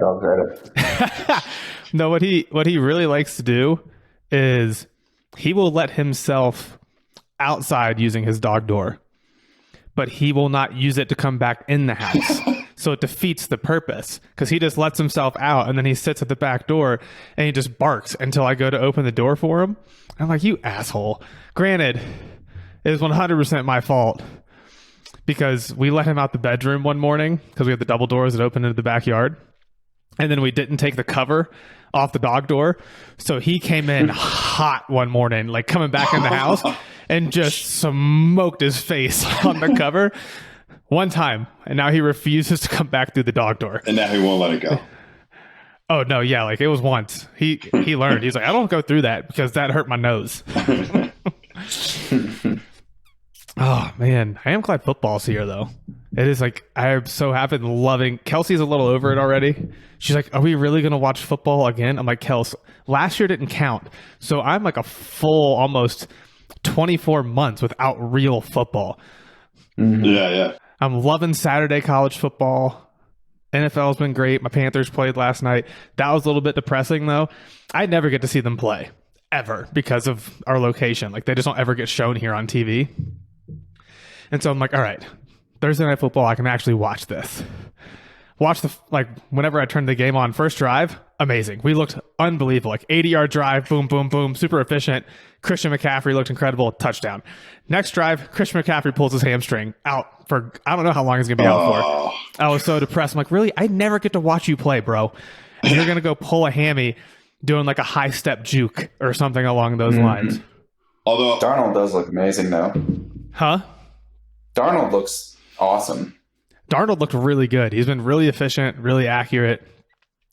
Dogs at it. No, what he really likes to do is he will let himself outside using his dog door, but he will not use it to come back in the house. So it defeats the purpose because he just lets himself out and then he sits at the back door and he just barks until I go to open the door for him. I'm like, you asshole. Granted, it is 100% my fault because we let him out the bedroom one morning because we had the double doors that open into the backyard. And then we didn't take the cover off the dog door. So he came in hot one morning, like coming back in the house and just smoked his face on the cover one time. And now he refuses to come back through the dog door. And now he won't let it go. Oh, no. Yeah. Like it was once. He learned. He's like, I don't go through that because that hurt my nose. Oh, man. I am glad football's here, though. It is like, I'm so happy and loving. Kelsey's a little over it already. She's like, are we really going to watch football again? I'm like, Kels, last year didn't count. So I'm like a full almost 24 months without real football. Mm-hmm. Yeah. I'm loving Saturday college football. NFL's been great. My Panthers played last night. That was a little bit depressing, though. I never get to see them play, ever, because of our location. Like, they just don't ever get shown here on TV. And so I'm like, all right, Thursday Night Football, I can actually watch this. Whenever I turned the game on, first drive, amazing. We looked unbelievable. Like 80-yard drive, boom, boom, boom, super efficient. Christian McCaffrey looked incredible, touchdown. Next drive, Christian McCaffrey pulls his hamstring out for, I don't know how long he's going to be out for. I was so depressed. I'm like, really? I never get to watch you play, bro. And you're going to go pull a hammy doing like a high step juke or something along those lines. Although Darnold does look amazing, though. Huh? Darnold looks awesome. Darnold looked really good. He's been really efficient, really accurate.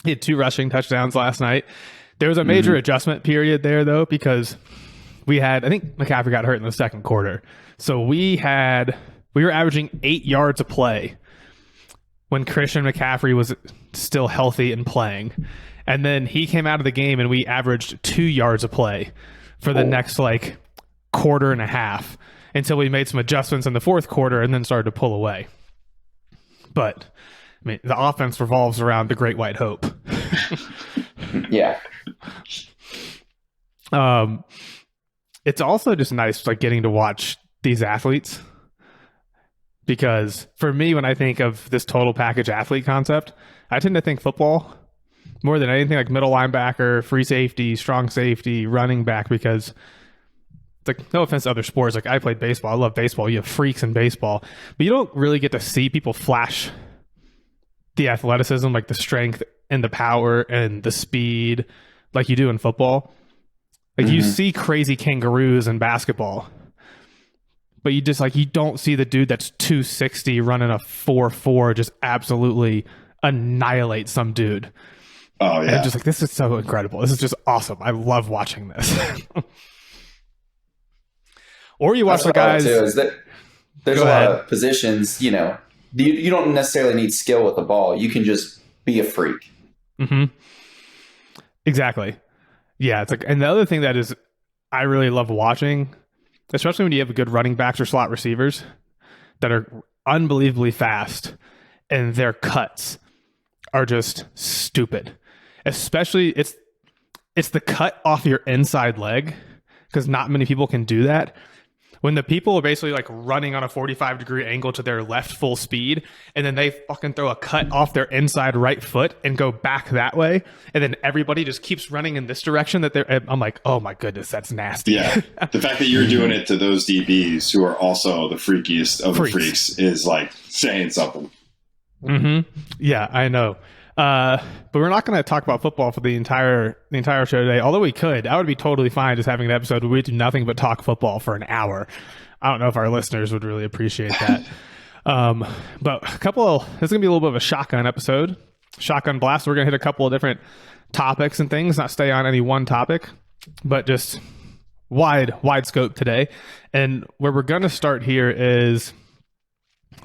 He had 2 rushing touchdowns last night. There was a major adjustment period there, though, because I think McCaffrey got hurt in the second quarter. So we were averaging 8 yards a play when Christian McCaffrey was still healthy and playing. And then he came out of the game and we averaged 2 yards a play for the next quarter and a half until we made some adjustments in the fourth quarter and then started to pull away. But I mean, the offense revolves around the Great White Hope. Yeah. It's also just nice getting to watch these athletes, because for me, when I think of this total package athlete concept, I tend to think football more than anything, like middle linebacker, free safety, strong safety, running back, because it's like, no offense to other sports. Like, I played baseball. I love baseball. You have freaks in baseball, but you don't really get to see people flash the athleticism, like the strength and the power and the speed like you do in football. Like, you see crazy kangaroos in basketball, but you just you don't see the dude that's 260 running a 4.4 just absolutely annihilate some dude. Oh, yeah. And I'm just like, this is so incredible. This is just awesome. I love watching this. Or you watch the guys. Too, is that there's a lot of positions, you don't necessarily need skill with the ball. You can just be a freak. Mm-hmm. Exactly. Yeah. It's and the other thing that is, I really love watching, especially when you have good running backs or slot receivers that are unbelievably fast and their cuts are just stupid. Especially it's the cut off your inside leg, because not many people can do that. When the people are basically running on a 45-degree angle to their left full speed, and then they fucking throw a cut off their inside right foot and go back that way, and then everybody just keeps running in this direction, I'm like, oh my goodness, that's nasty. Yeah. The fact that you're doing it to those DBs who are also the freakiest of the freaks is saying something. Mm-hmm. Yeah, I know. But we're not going to talk about football for the entire show today. Although we could, I would be totally fine just having an episode where we do nothing but talk football for an hour. I don't know if our listeners would really appreciate that. But this is going to be a little bit of a shotgun episode, shotgun blast. We're going to hit a couple of different topics and things, not stay on any one topic, but just wide scope today. And where we're going to start here is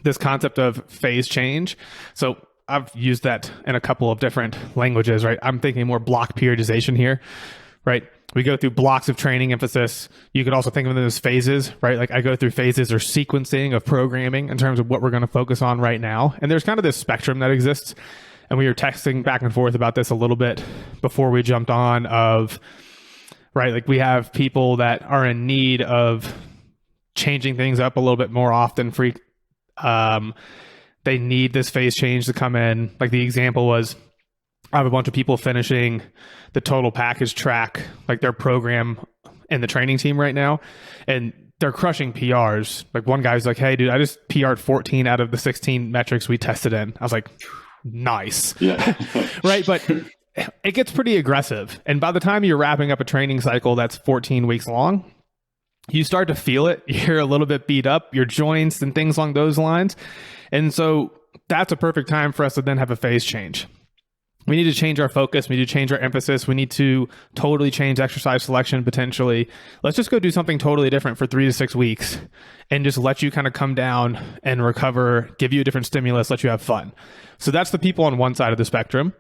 this concept of phase change. So I've used that in a couple of different languages, right? I'm thinking more block periodization here, right? We go through blocks of training emphasis. You could also think of them as phases, right? I go through phases or sequencing of programming in terms of what we're going to focus on right now. And there's kind of this spectrum that exists and we were texting back and forth about this a little bit before we jumped on of, right, like we have people that are in need of changing things up a little bit more often. They need this phase change to come in. Like the example was, I have a bunch of people finishing the total package track, like their program in the training team right now, and they're crushing PRs. Like one guy's like, hey dude, I just PR'd 14 out of the 16 metrics we tested in. I was like, nice. Yeah. Right. But it gets pretty aggressive. And by the time you're wrapping up a training cycle that's 14 weeks long, you start to feel it. You're a little bit beat up, your joints and things along those lines. And so that's a perfect time for us to then have a phase change. We need to change our focus. We need to change our emphasis. We need to totally change exercise selection potentially. Let's just go do something totally different for 3 to 6 weeks and just let you kind of come down and recover, give you a different stimulus, let you have fun. So that's the people on one side of the spectrum.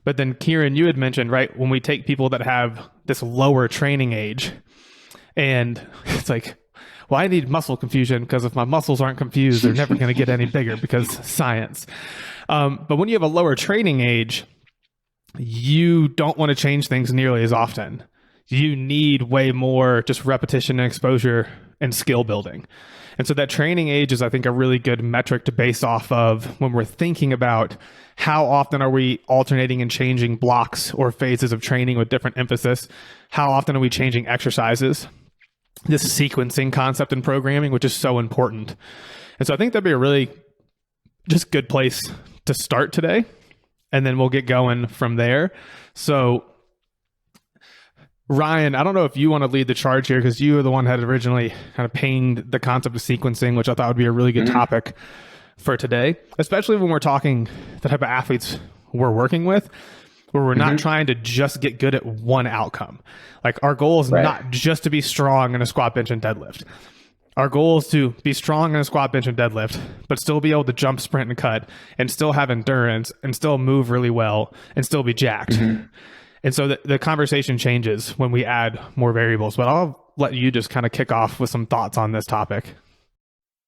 But then Keiran, you had mentioned, right, when we take people that have this lower training age, and it's like, well, I need muscle confusion because if my muscles aren't confused, they're never going to get any bigger because science. But when you have a lower training age, you don't want to change things nearly as often. You need way more just repetition and exposure and skill building. And so that training age is, I think, a really good metric to base off of when we're thinking about how often are we alternating and changing blocks or phases of training with different emphasis? How often are we changing exercises? This sequencing concept in programming, which is so important. And so I think that'd be a really just good place to start today. And then we'll get going from there. So Ryan, I don't know if you want to lead the charge here because you were the one that had originally kind of pinged the concept of sequencing, which I thought would be a really good topic for today, especially when we're talking the type of athletes we're working with, where we're not trying to just get good at one outcome. Like our goal is not just to be strong in a squat, bench, and deadlift. Our goal is to be strong in a squat, bench, and deadlift, but still be able to jump, sprint, and cut, and still have endurance, and still move really well, and still be jacked. And so the conversation changes when we add more variables. But I'll let you just kind of kick off with some thoughts on this topic.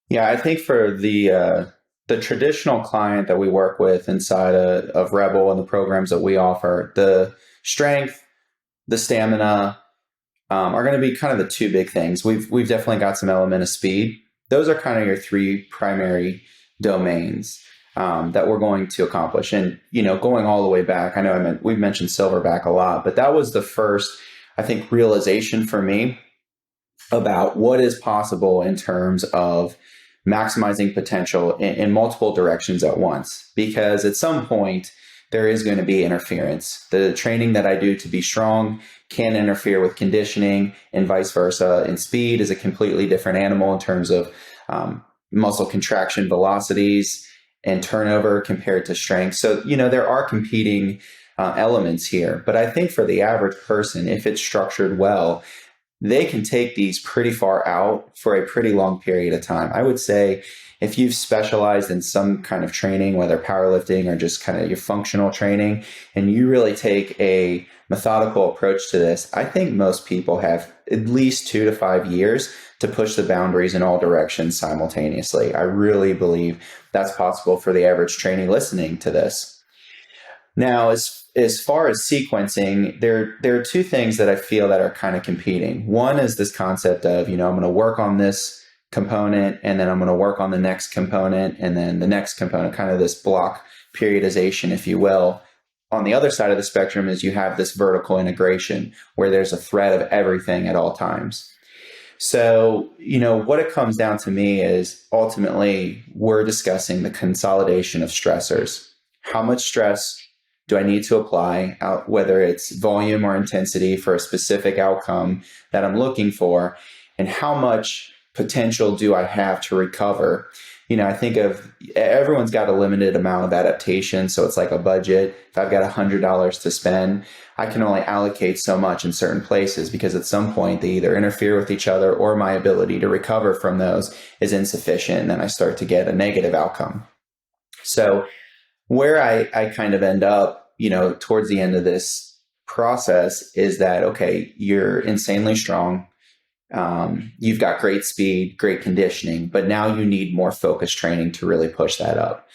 Yeah, I think for the traditional client that we work with inside of Rebel and the programs that we offer, the strength, the stamina are going to be kind of the two big things. We've definitely got some element of speed. Those are kind of your three primary domains that we're going to accomplish. And, going all the way back, I know we've mentioned Silverback a lot, but that was the first, I think, realization for me about what is possible in terms of maximizing potential in multiple directions at once. Because at some point, there is going to be interference. The training that I do to be strong can interfere with conditioning and vice versa. And speed is a completely different animal in terms of muscle contraction velocities and turnover compared to strength. So, there are competing elements here. But I think for the average person, if it's structured well, they can take these pretty far out for a pretty long period of time. I would say if you've specialized in some kind of training, whether powerlifting or just kind of your functional training, and you really take a methodical approach to this, I think most people have at least 2 to 5 years to push the boundaries in all directions simultaneously. I really believe that's possible for the average trainee listening to this. Now, as far as sequencing, there are two things that I feel that are kind of competing. One is this concept of, I'm going to work on this component, and then I'm going to work on the next component, and then the next component, kind of this block periodization, if you will. On the other side of the spectrum is you have this vertical integration where there's a thread of everything at all times. So, what it comes down to me is ultimately we're discussing the consolidation of stressors. How much stress do I need to apply, whether it's volume or intensity for a specific outcome that I'm looking for, and how much potential do I have to recover? I think of everyone's got a limited amount of adaptation. So it's like a budget. If I've got $100 to spend, I can only allocate so much in certain places because at some point they either interfere with each other or my ability to recover from those is insufficient. And then I start to get a negative outcome. So where I kind of end up, towards the end of this process is that, okay, you're insanely strong. You've got great speed, great conditioning, but now you need more focused training to really push that up.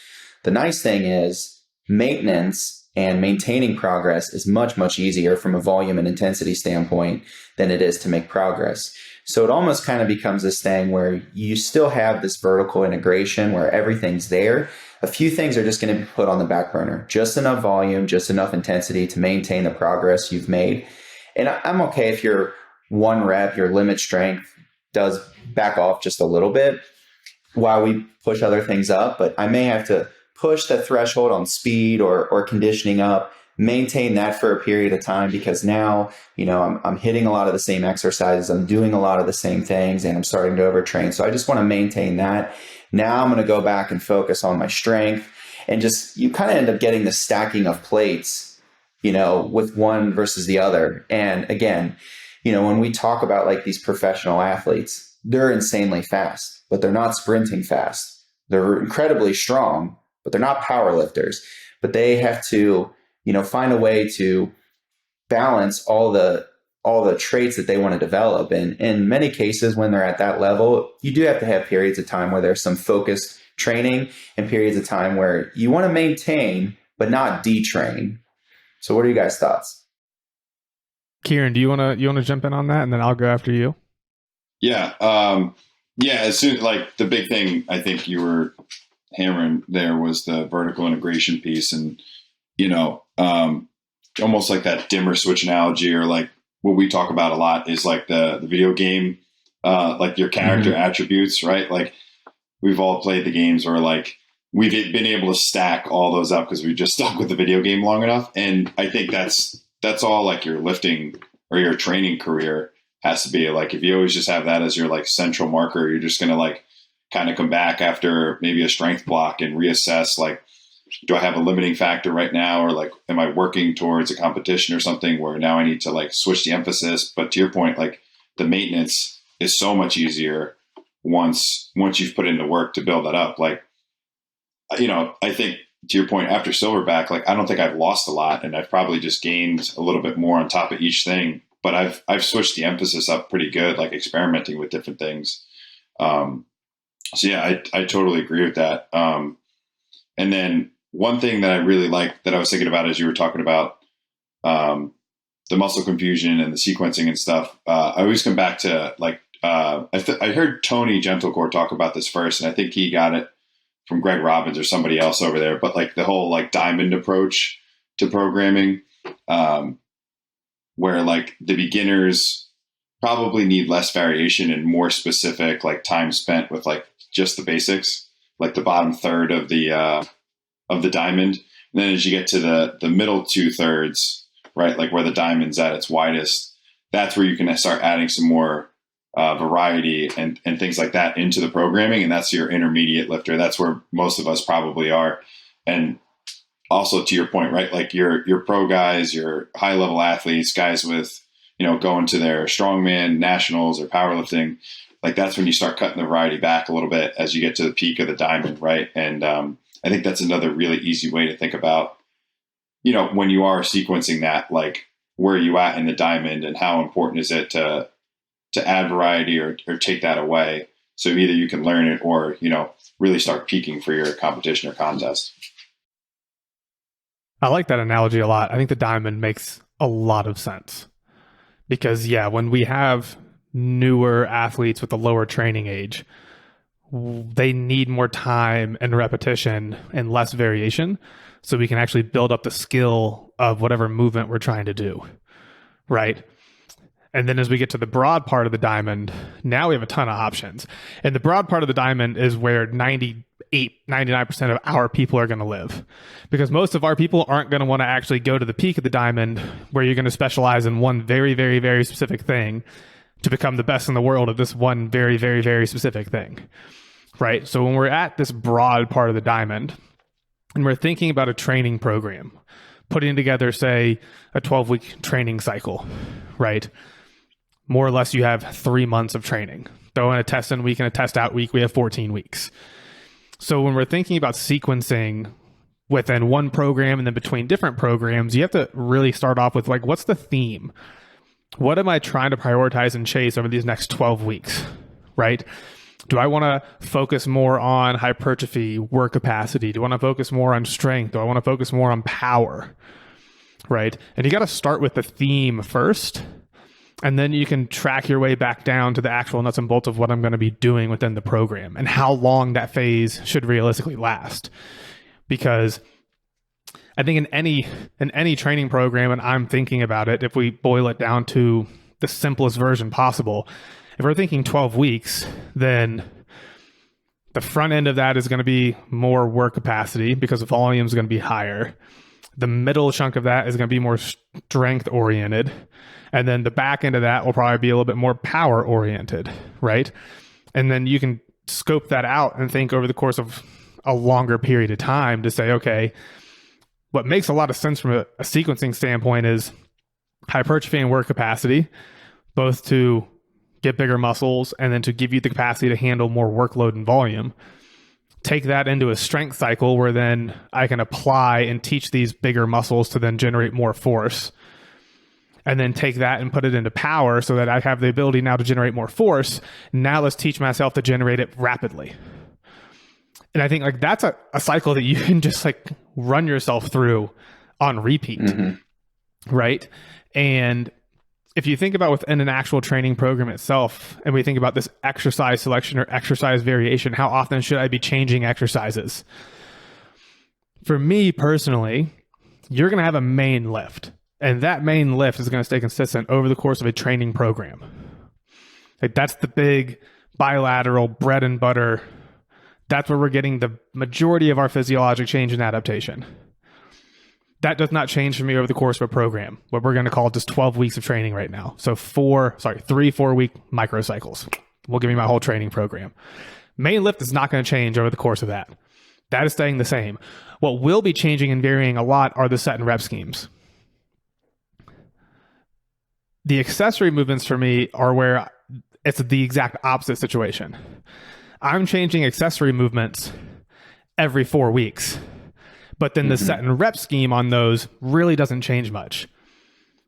The nice thing is maintenance and maintaining progress is much, much easier from a volume and intensity standpoint than it is to make progress. So it almost kind of becomes this thing where you still have this vertical integration where everything's there. A few things are just going to be put on the back burner, just enough volume, just enough intensity to maintain the progress you've made. And I'm okay if your one rep, your limit strength does back off just a little bit while we push other things up, but I may have to push the threshold on speed or conditioning up, maintain that for a period of time, because now, I'm hitting a lot of the same exercises, I'm doing a lot of the same things, and I'm starting to overtrain. So I just want to maintain that. Now I'm going to go back and focus on my strength, and just, you kind of end up getting the stacking of plates, with one versus the other. And again, when we talk about like these professional athletes, they're insanely fast, but they're not sprinting fast. They're incredibly strong, but they're not power lifters. But they have to, find a way to balance all the traits that they want to develop. And in many cases, when they're at that level, you do have to have periods of time where there's some focused training and periods of time where you want to maintain, but not detrain. So what are you guys' thoughts? Keiran, do you want to jump in on that, and then I'll go after you? Yeah. As soon like the big thing I think you were hammering there was the vertical integration piece, and almost like that dimmer switch analogy, or like what we talk about a lot is like the video game, like your character attributes, right? Like we've all played the games where like we've been able to stack all those up because we've just stuck with the video game long enough. And I think that's all like your lifting or your training career has to be. Like if you always just have that as your like central marker, you're just going to like kind of come back after maybe a strength block and reassess, like, do I have a limiting factor right now? Or like, am I working towards a competition or something where now I need to like switch the emphasis? But to your point, like the maintenance is so much easier once you've put in the work to build that up. Like, I think to your point, after Silverback, like, I don't think I've lost a lot, and I've probably just gained a little bit more on top of each thing, but I've switched the emphasis up pretty good, like experimenting with different things. So yeah, I totally agree with that. And then one thing that I really like that I was thinking about as you were talking about the muscle confusion and the sequencing and stuff, I always come back to like, I heard Tony Gentlecore talk about this first, and I think he got it from Greg Robbins or somebody else over there, but like the whole like diamond approach to programming, where like the beginners probably need less variation and more specific, like time spent with like just the basics, like the bottom third of the diamond. And then as you get to the middle 2/3, right, like where the diamond's at its widest, that's where you can start adding some more variety and things like that into the programming. And that's your intermediate lifter. That's where most of us probably are. And also to your point, right, like your pro guys, your high level athletes, guys with, going to their strongman nationals or powerlifting, like that's when you start cutting the variety back a little bit as you get to the peak of the diamond. Right. And I think that's another really easy way to think about, when you are sequencing that, like where are you at in the diamond and how important is it to add variety or take that away. So either you can learn it or, really start peaking for your competition or contest. I like that analogy a lot. I think the diamond makes a lot of sense because, when we have newer athletes with a lower training age, they need more time and repetition and less variation so we can actually build up the skill of whatever movement we're trying to do, right? And then as we get to the broad part of the diamond, now we have a ton of options. And the broad part of the diamond is where 99% of our people are going to live. Because most of our people aren't going to want to actually go to the peak of the diamond where you're going to specialize in one very, very, very specific thing to become the best in the world of this one very, very, very specific thing, right? So when we're at this broad part of the diamond and we're thinking about a training program, putting together, say, a 12-week training cycle, right? More or less, you have 3 months of training. Throw in a test in week and a test out week, we have 14 weeks. So when we're thinking about sequencing within one program and then between different programs, you have to really start off with like, what's the theme? What am I trying to prioritize and chase over these next 12 weeks, right? Do I want to focus more on hypertrophy, work capacity? Do I want to focus more on strength? Do I want to focus more on power? Right? And you got to start with the theme first, and then you can track your way back down to the actual nuts and bolts of what I'm going to be doing within the program and how long that phase should realistically last. Because I think in any training program, and I'm thinking about it, if we boil it down to the simplest version possible, if we're thinking 12 weeks, then the front end of that is going to be more work capacity because the volume is going to be higher. The middle chunk of that is going to be more strength oriented. And then the back end of that will probably be a little bit more power oriented, right? And then you can scope that out and think over the course of a longer period of time to say, okay, what makes a lot of sense from a sequencing standpoint is hypertrophy and work capacity, both to get bigger muscles and then to give you the capacity to handle more workload and volume. Take that into a strength cycle where then I can apply and teach these bigger muscles to then generate more force. And then take that and put it into power so that I have the ability now to generate more force. Now let's teach myself to generate it rapidly. And I think like that's a cycle that you can just like run yourself through on repeat, right? And if you think about within an actual training program itself, and we think about this exercise selection or exercise variation, how often should I be changing exercises? For me personally, you're going to have a main lift, and that main lift is going to stay consistent over the course of a training program. Like that's the big bilateral bread and butter. That's where we're getting the majority of our physiologic change and adaptation. That does not change for me over the course of a program, what we're going to call just 12 weeks of training right now. So 3 4-week microcycles. We'll give you my whole training program. Main lift is not going to change over the course of that. That is staying the same. What will be changing and varying a lot are the set and rep schemes. The accessory movements for me are where it's the exact opposite situation. I'm changing accessory movements every 4 weeks. But then the set and rep scheme on those really doesn't change much.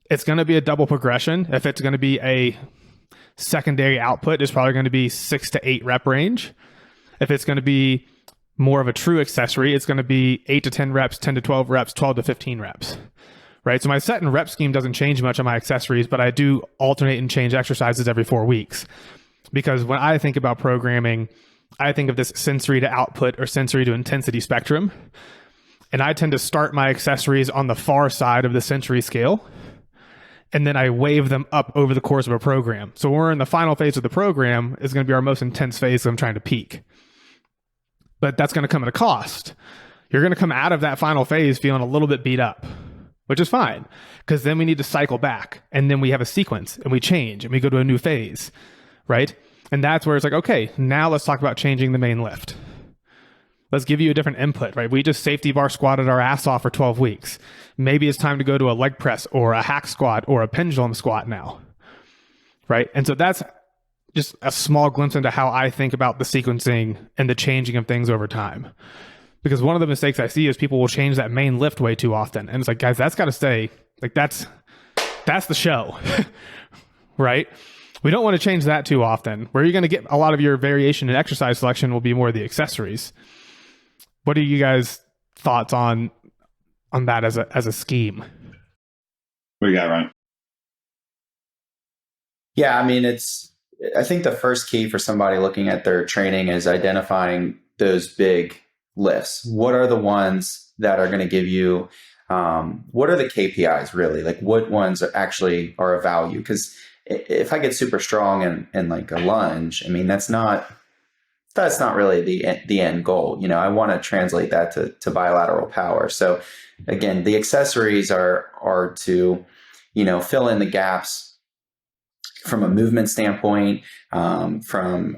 It's going to be a double progression. If it's going to be a secondary output, it's probably going to be 6 to 8 rep range. If it's going to be more of a true accessory, it's going to be 8 to 10 reps, 10 to 12 reps, 12 to 15 reps. Right? So my set and rep scheme doesn't change much on my accessories, but I do alternate and change exercises every 4 weeks. Because when I think about programming, I think of this sensory to output or sensory to intensity spectrum. And I tend to start my accessories on the far side of the sensory scale. And then I wave them up over the course of a program. So when we're in the final phase of the program, is going to be our most intense phase. I'm trying to peak. But that's going to come at a cost. You're going to come out of that final phase feeling a little bit beat up, which is fine. Because then we need to cycle back. And then we have a sequence and we change and we go to a new phase, right? And that's where it's like, okay, now let's talk about changing the main lift. Let's give you a different input, right? We just safety bar squatted our ass off for 12 weeks. Maybe it's time to go to a leg press or a hack squat or a pendulum squat now, right? And so that's just a small glimpse into how I think about the sequencing and the changing of things over time. Because one of the mistakes I see is people will change that main lift way too often. And it's like, guys, that's got to stay. Like that's the show, right? We don't want to change that too often. Where you're going to get a lot of your variation in exercise selection will be more the accessories. What are you guys' thoughts on that as a scheme? What do you got, Ryan? Yeah, I mean, I think the first key for somebody looking at their training is identifying those big lifts. What are the ones that are going to give you, what are the KPIs really? Like what ones actually are of value? Because if I get super strong in like a lunge, I mean, that's not really the end goal. You know, I want to translate that to bilateral power. So again, the accessories are to, you know, fill in the gaps from a movement standpoint, from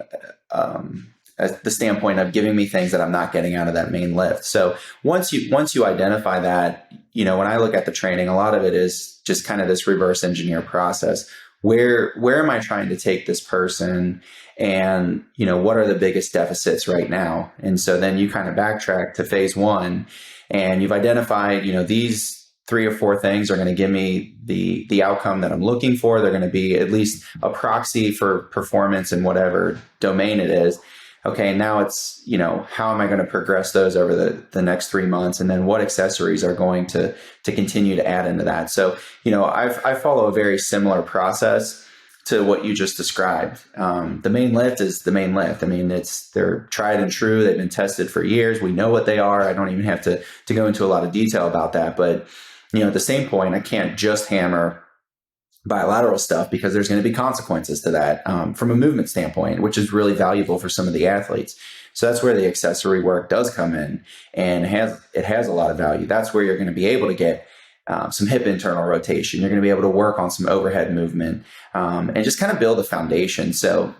the standpoint of giving me things that I'm not getting out of that main lift. So once you identify that, you know, when I look at the training, a lot of it is just kind of this reverse engineer process. Where am I trying to take this person? And, you know, what are the biggest deficits right now? And so then you kind of backtrack to phase one and you've identified, you know, these 3 or 4 things are going to give me the outcome that I'm looking for. They're going to be at least a proxy for performance in whatever domain it is. Okay, now it's, how am I going to progress those over the next 3 months? And then what accessories are going to continue to add into that? So, I follow a very similar process to what you just described. The main lift is the main lift. I mean, they're tried and true. They've been tested for years. We know what they are. I don't even have to go into a lot of detail about that. But, at the same point, I can't just hammer bilateral stuff because there's going to be consequences to that from a movement standpoint, which is really valuable for some of the athletes. So that's where the accessory work does come in, and it has a lot of value. That's where you're going to be able to get some hip internal rotation. You're going to be able to work on some overhead movement and just kind of build a foundation. So,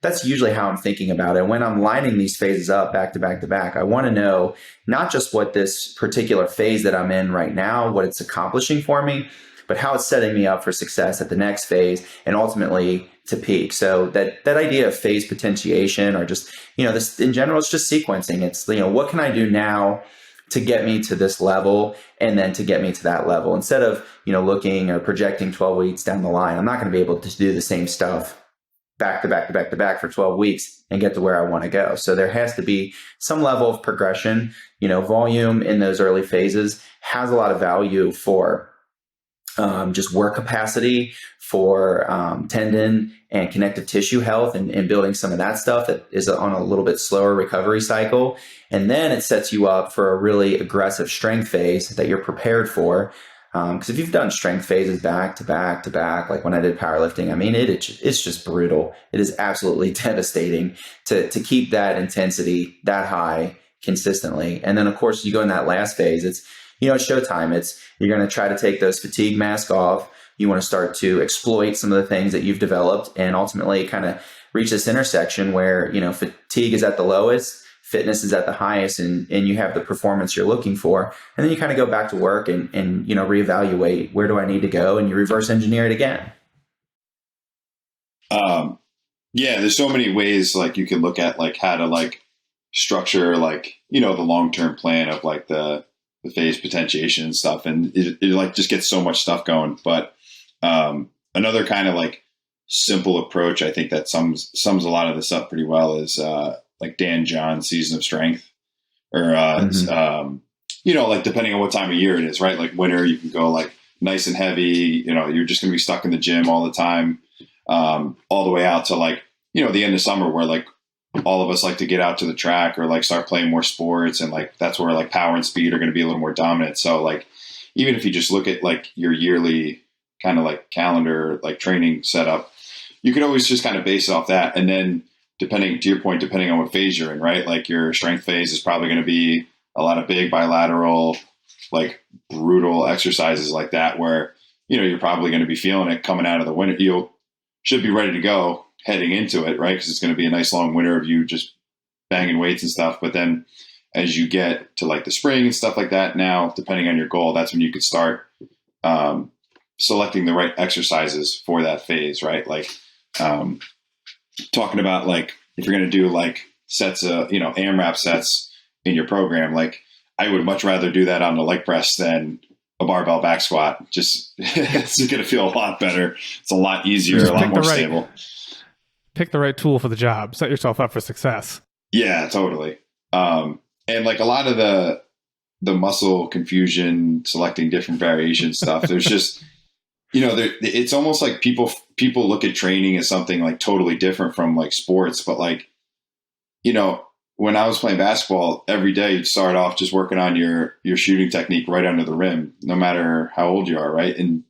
that's usually how I'm thinking about it. When I'm lining these phases up back to back to back, I want to know not just what this particular phase that I'm in right now, what it's accomplishing for me, but how it's setting me up for success at the next phase and ultimately to peak. So that idea of phase potentiation, or just, this in general, it's just sequencing. It's, what can I do now to get me to this level and then to get me to that level, instead of, looking or projecting 12 weeks down the line. I'm not going to be able to do the same stuff back to back to back to back for 12 weeks and get to where I want to go. So there has to be some level of progression. Volume in those early phases has a lot of value for just work capacity, for tendon and connective tissue health, and building some of that stuff that is on a little bit slower recovery cycle. And then it sets you up for a really aggressive strength phase that you're prepared for. Because if you've done strength phases back to back to back, like when I did powerlifting, I mean, it's just brutal. It is absolutely devastating to keep that intensity that high consistently. And then, of course, you go in that last phase, it's showtime. You're going to try to take those fatigue masks off. You want to start to exploit some of the things that you've developed, and ultimately kind of reach this intersection where, fatigue is at the lowest, fitness is at the highest, and you have the performance you're looking for. And then you kind of go back to work and reevaluate, where do I need to go? And you reverse engineer it again. Yeah, there's so many ways like you can look at like how to like structure like, the long-term plan of like the phase potentiation and stuff. And it like just gets so much stuff going. But another kind of like simple approach, I think that sums a lot of this up pretty well, is like Dan John's Season of Strength, or like depending on what time of year it is, right? Like winter, you can go like nice and heavy, you're just going to be stuck in the gym all the time, all the way out to like, the end of summer, where like all of us like to get out to the track or like start playing more sports. And like, that's where like power and speed are going to be a little more dominant. So like, even if you just look at like your yearly kind of like calendar, like training setup, you could always just kind of base it off that. And then depending on what phase you're in, right? Like your strength phase is probably going to be a lot of big bilateral, like brutal exercises like that, where, you're probably going to be feeling it coming out of the winter. You should be ready to go heading into it, right? Because it's going to be a nice long winter of you just banging weights and stuff. But then as you get to like the spring and stuff like that, now, depending on your goal, that's when you could start selecting the right exercises for that phase, right? Like talking about like, if you're going to do like sets of, AMRAP sets in your program, like I would much rather do that on the leg press than a barbell back squat. Just it's going to feel a lot better. It's a lot easier, a lot more stable. Pick the right tool for the job. Set yourself up for success. Yeah, totally. And like a lot of the muscle confusion, selecting different variation stuff, there's just, it's almost like people look at training as something like totally different from like sports. But like, when I was playing basketball, every day you'd start off just working on your shooting technique right under the rim, no matter how old you are, right? And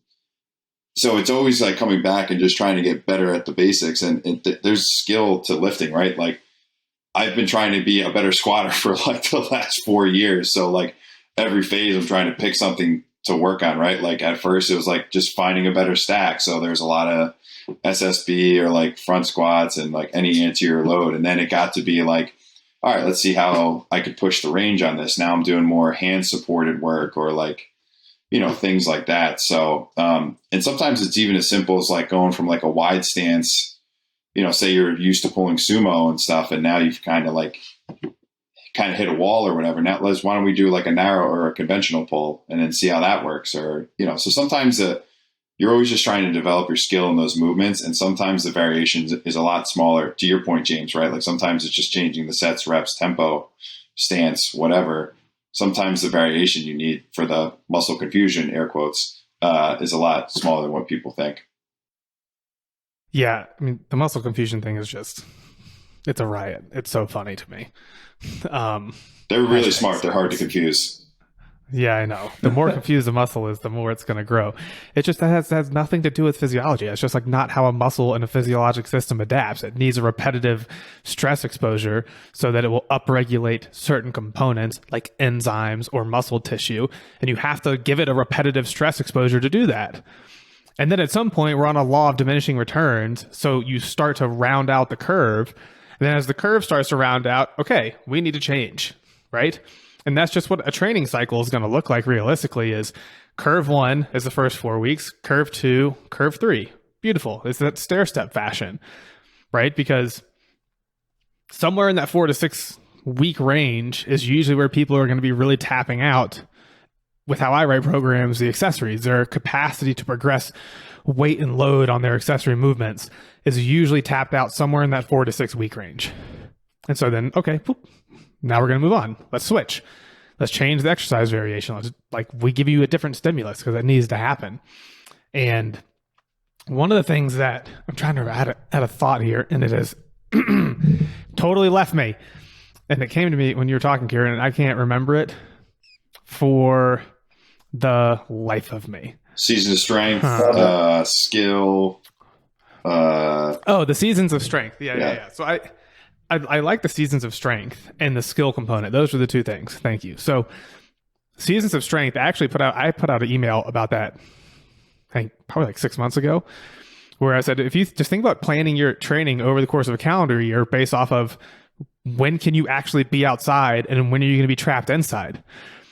so it's always like coming back and just trying to get better at the basics. And there's skill to lifting, right? Like I've been trying to be a better squatter for like the last 4 years. So like every phase I'm trying to pick something to work on, right? Like at first it was like just finding a better stack. So there's a lot of SSB or like front squats and like any anterior load. And then it got to be like, all right, let's see how I could push the range on this. Now I'm doing more hand supported work or like, things like that. So, and sometimes it's even as simple as like going from like a wide stance, say you're used to pulling sumo and stuff, and now you've kind of kind of hit a wall or whatever. Now why don't we do like a narrow or a conventional pull and then see how that works? Or, so sometimes you're always just trying to develop your skill in those movements. And sometimes the variation is a lot smaller, to your point, James, right? Like sometimes it's just changing the sets, reps, tempo, stance, whatever. Sometimes the variation you need for the muscle confusion, air quotes, is a lot smaller than what people think. Yeah. I mean, the muscle confusion thing is it's a riot. It's so funny to me. They're really smart. They're hard to confuse. Yeah, I know. The more confused the muscle is, the more it's going to grow. It just has nothing to do with physiology. It's just like not how a muscle in a physiologic system adapts. It needs a repetitive stress exposure so that it will upregulate certain components like enzymes or muscle tissue. And you have to give it a repetitive stress exposure to do that. And then at some point, we're on a law of diminishing returns. So you start to round out the curve. And then as the curve starts to round out, okay, we need to change, right? And that's just what a training cycle is going to look like realistically is curve 1 is the first 4 weeks, curve 2, curve 3. Beautiful. It's that stair step fashion, right? Because somewhere in that 4 to 6 week range is usually where people are going to be really tapping out with how I write programs, the accessories, their capacity to progress weight and load on their accessory movements is usually tapped out somewhere in that 4 to 6 week range. And so then, okay, boop, now we're going to move on. Let's switch. Let's change the exercise variation. We give you a different stimulus because that needs to happen. And one of the things that I'm trying to add a thought here, and it has totally left me. And it came to me when you were talking, Keiran, and I can't remember it for the life of me. Season of strength, skill. The seasons of strength. Yeah. So I like the seasons of strength and the skill component. Those are the two things. Thank you. So seasons of strength, I put out an email about that, I think probably like 6 months ago, where I said, if you just think about planning your training over the course of a calendar year based off of when can you actually be outside and when are you going to be trapped inside?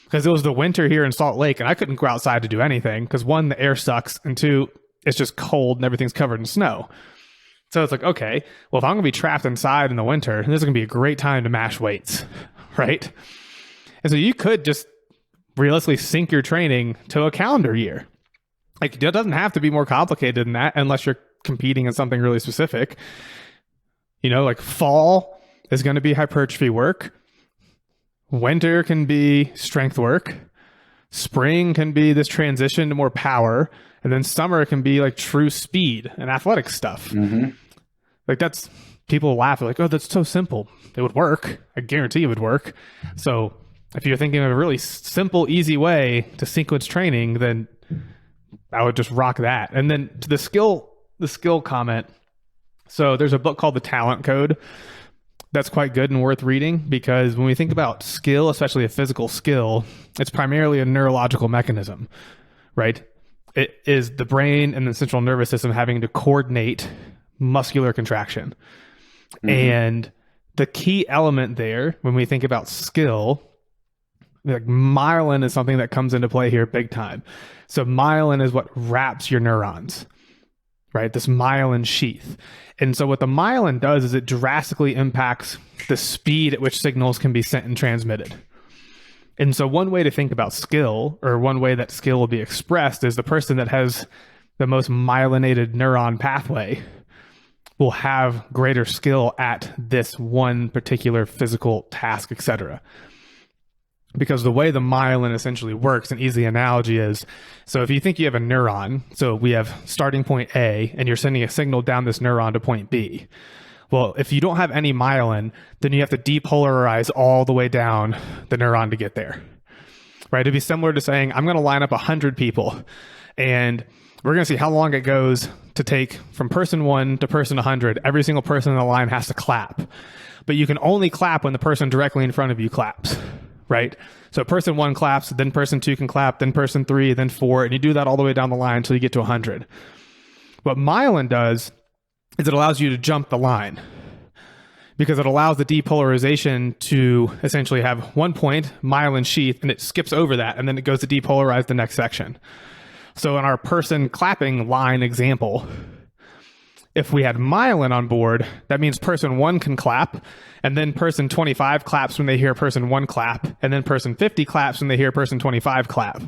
Because it was the winter here in Salt Lake and I couldn't go outside to do anything because 1, the air sucks, and 2, it's just cold and everything's covered in snow. So it's like, okay, well, if I'm going to be trapped inside in the winter, this is going to be a great time to mash weights, right? And so you could just realistically sync your training to a calendar year. Like, it doesn't have to be more complicated than that unless you're competing in something really specific. Like fall is going to be hypertrophy work. Winter can be strength work. Spring can be this transition to more power. And then summer can be like true speed and athletic stuff. Mm-hmm. Like people laugh. They're like, oh, that's so simple. It would work. I guarantee it would work. So if you're thinking of a really simple, easy way to sequence training, then I would just rock that. And then to the skill comment. So there's a book called The Talent Code that's quite good and worth reading because when we think about skill, especially a physical skill, it's primarily a neurological mechanism, right? It is the brain and the central nervous system having to coordinate muscular contraction. Mm-hmm. And the key element there, when we think about skill, like myelin is something that comes into play here big time. So myelin is what wraps your neurons, right? This myelin sheath. And so what the myelin does is it drastically impacts the speed at which signals can be sent and transmitted. And so one way to think about skill, or one way that skill will be expressed, is the person that has the most myelinated neuron pathway will have greater skill at this one particular physical task, etc. Because the way the myelin essentially works, an easy analogy is, so if you think you have a neuron, so we have starting point A, and you're sending a signal down this neuron to point B. Well, if you don't have any myelin, then you have to depolarize all the way down the neuron to get there, right? It'd be similar to saying, I'm going to line up 100 people, and we're going to see how long it goes to take from person 1 to person 100. Every single person in the line has to clap, but you can only clap when the person directly in front of you claps, right? So person 1 claps, then person 2 can clap, then person 3, then 4, and you do that all the way down the line until you get to 100. What myelin does is it allows you to jump the line because it allows the depolarization to essentially have 1 point, myelin sheath, and it skips over that, and then it goes to depolarize the next section. So in our person clapping line example, If we had myelin on board, that means person 1 can clap, and then person 25 claps when they hear person 1 clap, and then person 50 claps when they hear person 25 clap.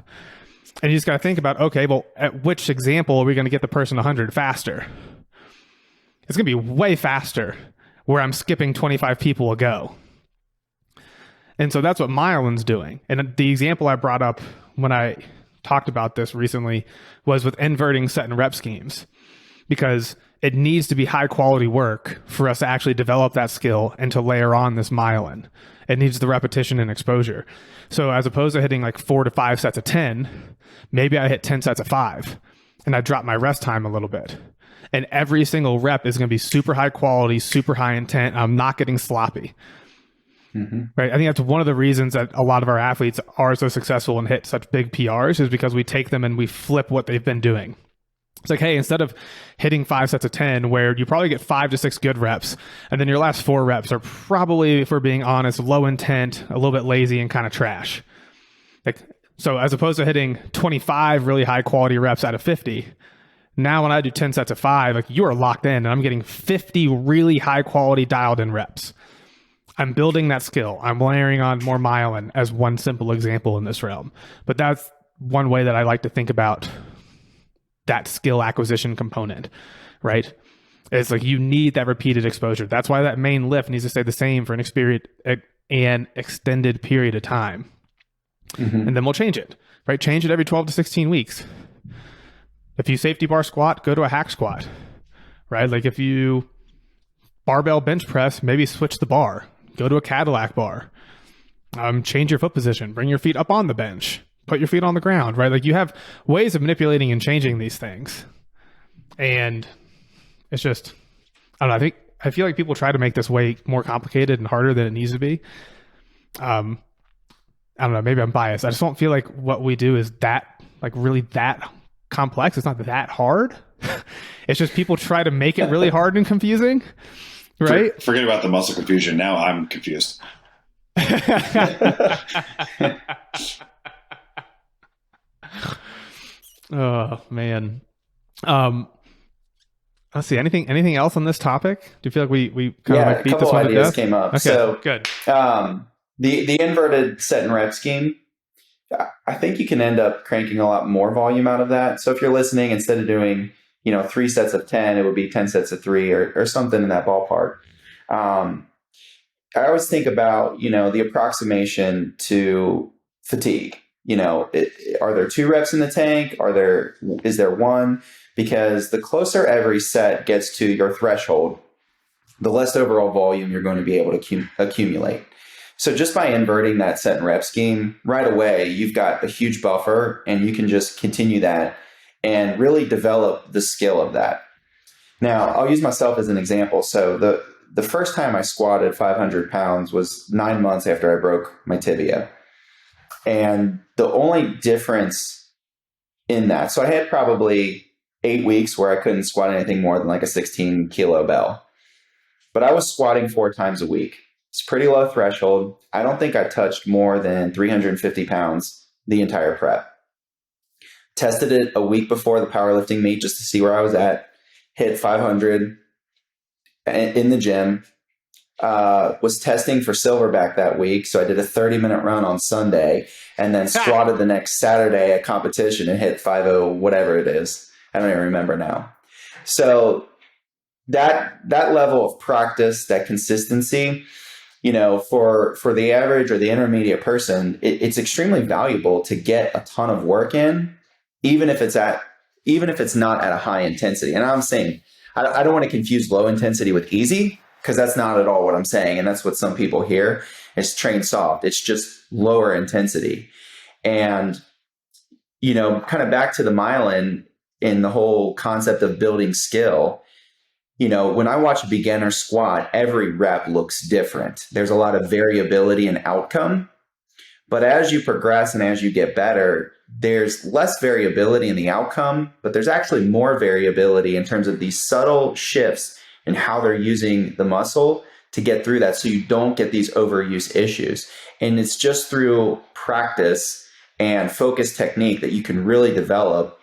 And you just got to think about, okay, well, at which example are we going to get the person 100 faster? It's going to be way faster where I'm skipping 25 people a go. And so that's what myelin's doing. And the example I brought up when I talked about this recently was with inverting set and rep schemes, because it needs to be high quality work for us to actually develop that skill and to layer on this myelin. It needs the repetition and exposure. So as opposed to hitting like 4 to 5 sets of 10, maybe I hit 10 sets of 5 and I drop my rest time a little bit. And every single rep is going to be super high quality, super high intent. I'm not getting sloppy. Right. I think that's one of the reasons that a lot of our athletes are so successful and hit such big PRs, is because we take them and we flip what they've been doing. It's like, hey, instead of hitting 5 sets of 10, where you probably get 5 to 6 good reps, and then your last 4 reps are probably, if we're being honest, low intent, a little bit lazy, and kind of trash. Like, so as opposed to hitting 25 really high quality reps out of 50, now when I do 10 sets of 5, like, you are locked in, and I'm getting 50 really high quality dialed in reps. I'm building that skill. I'm layering on more myelin as one simple example in this realm. But that's one way that I like to think about that skill acquisition component, right? It's like you need that repeated exposure. That's why that main lift needs to stay the same for an extended period of time. And then we'll change it, right? Change it every 12 to 16 weeks. If you safety bar squat, go to a hack squat, right? Like if you barbell bench press, maybe switch the bar. Go to a Cadillac bar. Change your foot position. Bring your feet up on the bench. Put your feet on the ground, right? Like you have ways of manipulating and changing these things. And it's just, I don't know. I feel like people try to make this way more complicated and harder than it needs to be. I don't know. Maybe I'm biased. I just don't feel like what we do is that, like, really that complex. It's not that hard. It's just people try to make it really hard and confusing. Right? Forget about the muscle confusion. Now I'm confused. Oh man. Let's see. Anything else on this topic? Do you feel like we kind of like beat this one to death? A couple ideas came up. Okay, so good. The inverted set and rep scheme, I think you can end up cranking a lot more volume out of that. So if you're listening, instead of doing 3 sets of 10, it would be 10 sets of 3 or something in that ballpark. I always think about, the approximation to fatigue. Are there 2 reps in the tank? Is there 1? Because the closer every set gets to your threshold, the less overall volume you're going to be able to accumulate. So just by inverting that set and rep scheme right away, you've got a huge buffer, and you can just continue that and really develop the skill of that. Now, I'll use myself as an example. So the first time I squatted 500 pounds was 9 months after I broke my tibia. And the only difference in that, so I had probably 8 weeks where I couldn't squat anything more than like a 16 kilo bell. But I was squatting 4 times a week. It's pretty low threshold. I don't think I touched more than 350 pounds the entire prep. Tested it a week before the powerlifting meet just to see where I was at. Hit 500 in the gym. Was testing for silverback that week. So I did a 30-minute run on Sunday and then squatted the next Saturday at competition and hit 50, whatever it is. I don't even remember now. So that level of practice, that consistency, for the average or the intermediate person, it's extremely valuable to get a ton of work in, even if it's not at a high intensity. And I'm saying, I don't want to confuse low intensity with easy, because that's not at all what I'm saying. And that's what some people hear. It's train soft. It's just lower intensity. And, kind of back to the myelin in the whole concept of building skill, when I watch a beginner squat, every rep looks different. There's a lot of variability in outcome. But as you progress and as you get better, there's less variability in the outcome, but there's actually more variability in terms of these subtle shifts in how they're using the muscle to get through that, so you don't get these overuse issues. And it's just through practice and focused technique that you can really develop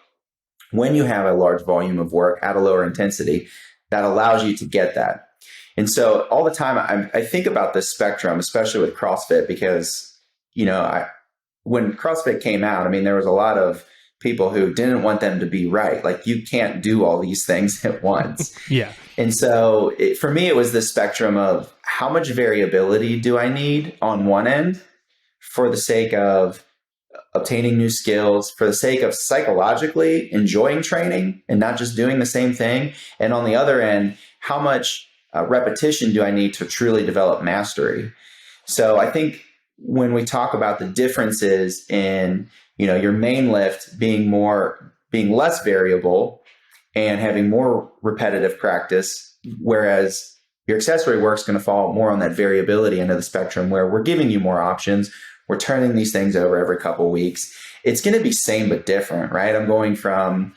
when you have a large volume of work at a lower intensity. that allows you to get that. And so all the time I think about this spectrum, especially with CrossFit, because, when CrossFit came out, I mean, there was a lot of people who didn't want them to be right. Like, you can't do all these things at once. Yeah. And so for me, it was this spectrum of how much variability do I need on one end for the sake of obtaining new skills, for the sake of psychologically enjoying training and not just doing the same thing. And on the other end, how much repetition do I need to truly develop mastery? So I think when we talk about the differences in, your main lift being less variable and having more repetitive practice, whereas your accessory work is going to fall more on that variability end of the spectrum, where we're giving you more options. We're turning these things over every couple of weeks. It's going to be same but different, right? I'm going from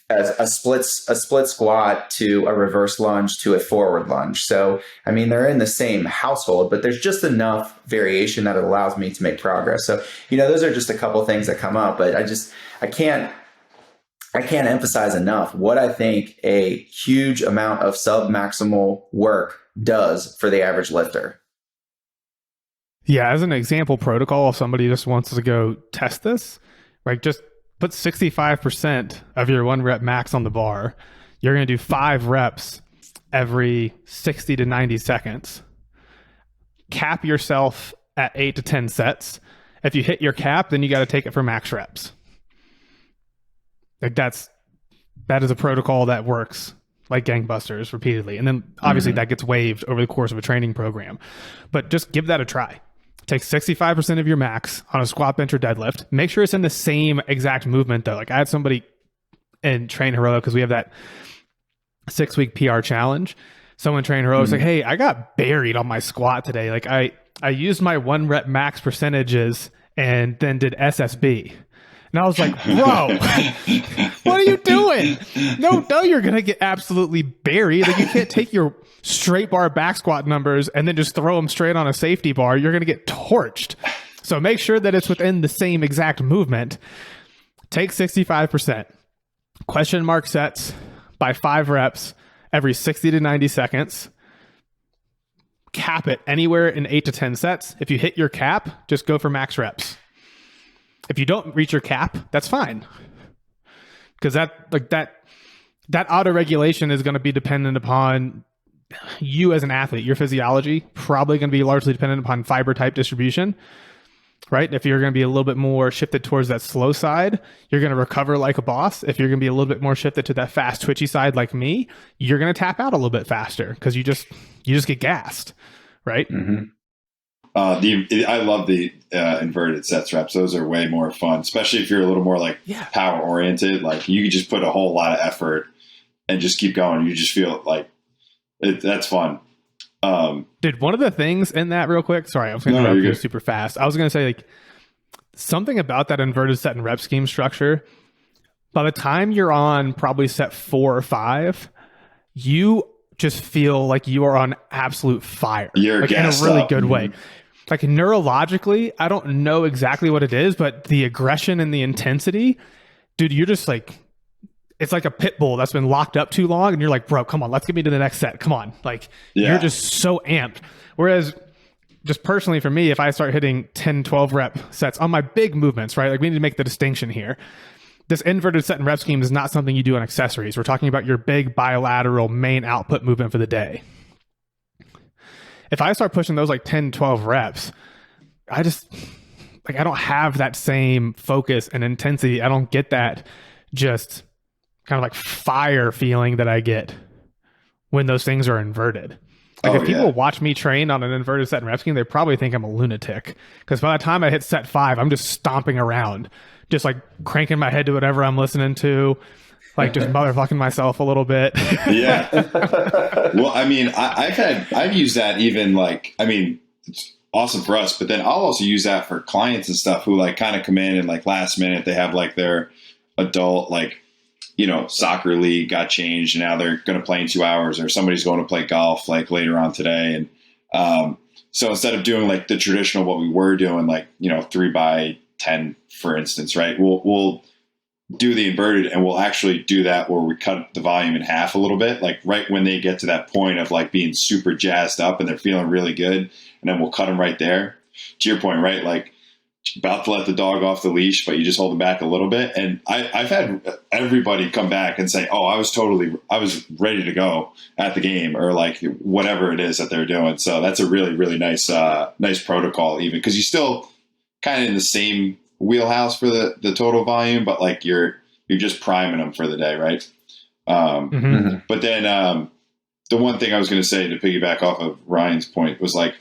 a split squat to a reverse lunge to a forward lunge. So, I mean, they're in the same household, but there's just enough variation that it allows me to make progress. So, those are just a couple of things that come up, but I can't emphasize enough what I think a huge amount of sub-maximal work does for the average lifter. Yeah, as an example protocol, if somebody just wants to go test this, like, just put 65% of your 1 rep max on the bar. You're going to do 5 reps every 60 to 90 seconds. Cap yourself at 8 to 10 sets. If you hit your cap, then you got to take it for max reps. Like, that is a protocol that works like gangbusters repeatedly. And then obviously that gets waived over the course of a training program. But just give that a try. Take 65% of your max on a squat, bench, or deadlift. Make sure it's in the same exact movement, though. Like, I had somebody in Train Heroic, because we have that 6-week PR challenge. Someone trained Heroic was like, hey, I got buried on my squat today. Like, I used my 1 rep max percentages and then did SSB. And I was like, bro, what are you doing? No, you're going to get absolutely buried. Like, you can't take your straight bar back squat numbers and then just throw them straight on a safety bar. You're going to get torched. So make sure that it's within the same exact movement. Take 65%. Question mark sets by 5 reps every 60 to 90 seconds. Cap it anywhere in 8 to 10 sets. If you hit your cap, just go for max reps. If you don't reach your cap, that's fine. Because that auto regulation is going to be dependent upon you as an athlete, your physiology, probably going to be largely dependent upon fiber type distribution, right? If you're going to be a little bit more shifted towards that slow side, you're going to recover like a boss. If you're going to be a little bit more shifted to that fast twitchy side like me, you're going to tap out a little bit faster because you just get gassed, right? Mm-hmm. I love the inverted sets reps. Those are way more fun, especially if you're a little more like power oriented. Like, you can just put a whole lot of effort and just keep going. You just feel like that's fun. Dude, one of the things in that, real quick, sorry, I was going to interrupt you super fast. I was going to say, like, something about that inverted set and rep scheme structure. By the time you're on probably set 4 or 5, you just feel like you are on absolute fire. You're like, in a really good way. Like, neurologically, I don't know exactly what it is, but the aggression and the intensity, dude, you're just like, it's like a pit bull that's been locked up too long. And you're like, bro, come on, let's get me to the next set. Come on. Like, you're just so amped. Whereas just personally for me, if I start hitting 10, 12 rep sets on my big movements, right? Like, we need to make the distinction here. This inverted set and rep scheme is not something you do on accessories. We're talking about your big bilateral main output movement for the day. If I start pushing those like 10, 12 reps, I don't have that same focus and intensity. I don't get that just kind of like fire feeling that I get when those things are inverted. Like, if people watch me train on an inverted set and rep scheme, they probably think I'm a lunatic. Because by the time I hit set 5, I'm just stomping around, just like cranking my head to whatever I'm listening to, like just motherfucking myself a little bit. Yeah. Well, I mean, I've used that even like, I mean, it's awesome for us, but then I'll also use that for clients and stuff who like kind of come in and like last minute, they have like their adult, like, soccer league got changed and now they're going to play in 2 hours, or somebody's going to play golf like later on today. And so instead of doing like the traditional, what we were doing, like, 3 by 10, for instance, right? We'll do the inverted, and we'll actually do that where we cut the volume in half a little bit, like right when they get to that point of like being super jazzed up and they're feeling really good, and then we'll cut them right there. To your point, right? Like about to let the dog off the leash, but you just hold them back a little bit. And I've had everybody come back and say, "Oh, I was ready to go at the game," or like whatever it is that they're doing. So that's a really, really nice protocol, even because you still kind of in the same wheelhouse for the total volume, but like you're just priming them for the day, right? But then the one thing I was going to say to piggyback off of Ryan's point was like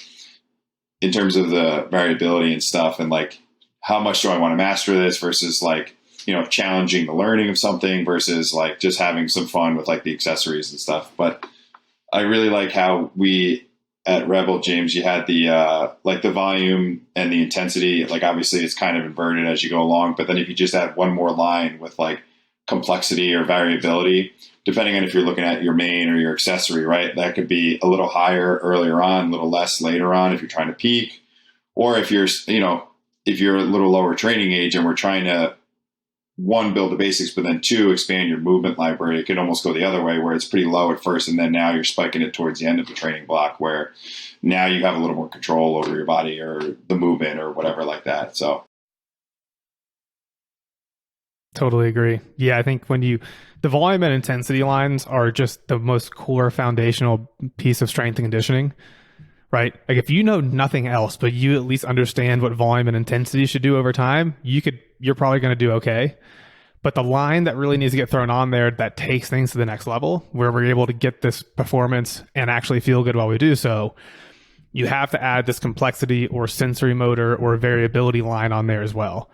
in terms of the variability and stuff, and like how much do I want to master this versus like, you know, challenging the learning of something versus like just having some fun with like the accessories and stuff. But I really like how we at Rebel, James, you had the like the volume and the intensity. Like obviously it's kind of inverted as you go along, but then if you just add one more line with like complexity or variability, depending on if you're looking at your main or your accessory, right? That could be a little higher earlier on, a little less later on if you're trying to peak, or if you're, you know, if you're a little lower training age and we're trying to one, build the basics, but then two, expand your movement library. It can almost go the other way where it's pretty low at first, and then now you're spiking it towards the end of the training block where now you have a little more control over your body or the movement or whatever like that. So Totally agree. Yeah, I think the volume and intensity lines are just the most core foundational piece of strength and conditioning, right? Like if you know nothing else, but you at least understand what volume and intensity should do over time, you're probably going to do okay. But the line that really needs to get thrown on there that takes things to the next level, where we're able to get this performance and actually feel good while we do so, you have to add this complexity or sensory motor or variability line on there as well.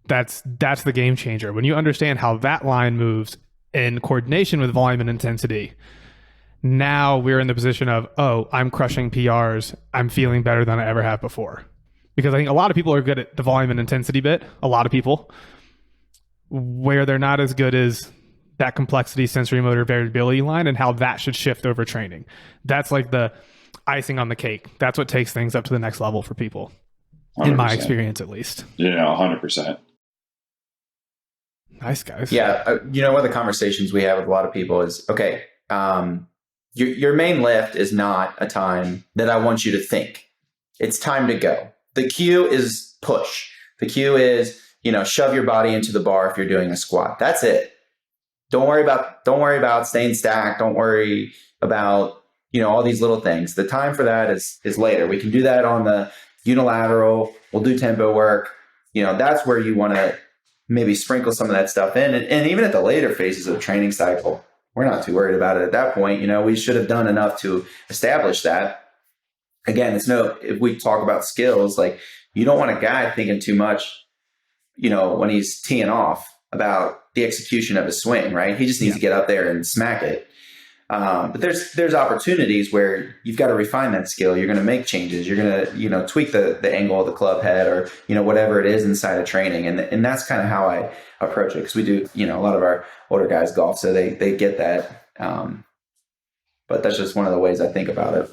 That's the game changer. When you understand how that line moves in coordination with volume and intensity, now we're in the position of, oh, I'm crushing PRs. I'm feeling better than I ever have before. Because I think a lot of people are good at the volume and intensity bit. A lot of people. Where they're not as good as that complexity, sensory motor, variability line and how that should shift over training. That's like the icing on the cake. That's what takes things up to the next level for people. 100%. In my experience, at least. Yeah, 100%. Nice, guys. Yeah. You know, one of the conversations we have with a lot of people is, okay, your main lift is not a time that I want you to think. It's time to go. The cue is push. The cue is, you know, shove your body into the bar if you're doing a squat. That's it. Don't worry about staying stacked. Don't worry about, you know, all these little things. The time for that is later. We can do that on the unilateral. We'll do tempo work. You know, that's where you want to maybe sprinkle some of that stuff in. And even at the later phases of the training cycle, we're not too worried about it at that point. You know, we should have done enough to establish that. Again, if we talk about skills, like you don't want a guy thinking too much, you know, when he's teeing off about the execution of his swing, right? He just needs to get up there and smack it. But there's opportunities where you've got to refine that skill. You're going to make changes. You're going to, you know, tweak the angle of the club head or, you know, whatever it is inside of training. And that's kind of how I approach it. Cause we do, you know, a lot of our older guys golf, so they get that. But that's just one of the ways I think about it.